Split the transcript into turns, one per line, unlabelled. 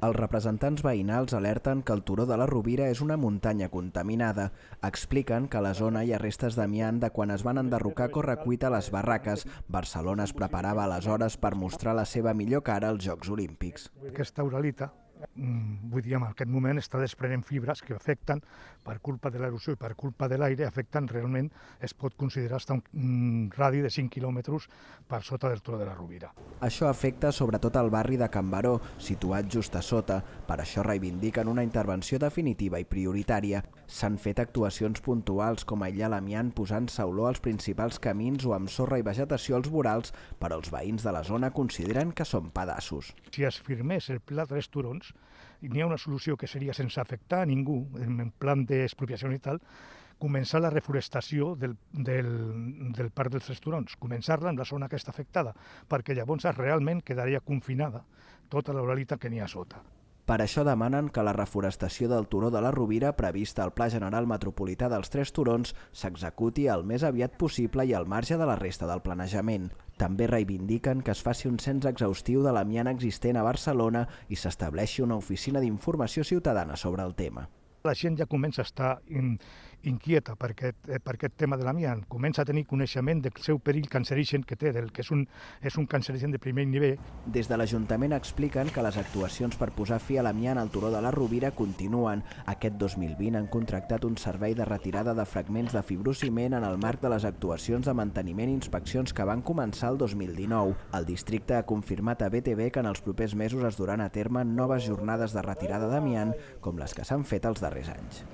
Els representants veïnals alerten que el turó de la Rovira és una muntanya contaminada. Expliquen que a la zona hi ha restes d'amiant de quan es van enderrocar a correcuita les barraques. Barcelona es preparava aleshores per mostrar la seva millor cara als Jocs Olímpics.
Aquesta uralita, vull dir, en aquest moment està desprenent fibres que afecten, per culpa de l'erosió i per culpa de l'aire, afecten realment, es pot considerar fins un radi de 5 quilòmetres per sota del turó de la Rovira.
Això afecta sobretot el barri de Can Baró, situat just a sota. Per això reivindiquen una intervenció definitiva i prioritària. S'han fet actuacions puntuals com aïllar l'amiant posant sauló als principals camins o amb sorra i vegetació als vorals, però els veïns de la zona consideren que són pedaços.
Si es firmés el pla 3 turons, n'hi ha una solució que seria sense afectar a ningú, en plan d'expropiació i tal, començar la reforestació del parc dels 3 turons, començar-la en la zona que està afectada, perquè llavors realment quedaria confinada tota l'oralitat que n'hi ha a sota.
Per això demanen que la reforestació del turó de la Rovira, prevista al Pla General Metropolità dels 3 turons, s'executi el més aviat possible i al marge de la resta del planejament. També reivindiquen que es faci un cens exhaustiu de l'amiant existent a Barcelona i s'estableixi una oficina d'informació ciutadana sobre el tema.
La gent ja comença a estar inquieta per aquest tema de l'amiant, comença a tenir coneixement del seu perill cancerigen que té, que és un cancerigen de primer nivell.
Des de l'Ajuntament expliquen que les actuacions per posar fi a l'amiant al turó de la Rovira continuen. Aquest 2020 han contractat un servei de retirada de fragments de fibrociment en el marc de les actuacions de manteniment i inspeccions que van començar el 2019. El districte ha confirmat a BTV que en els propers mesos es duran a terme noves jornades de retirada d'amiant com les que s'han fet els darrers anys.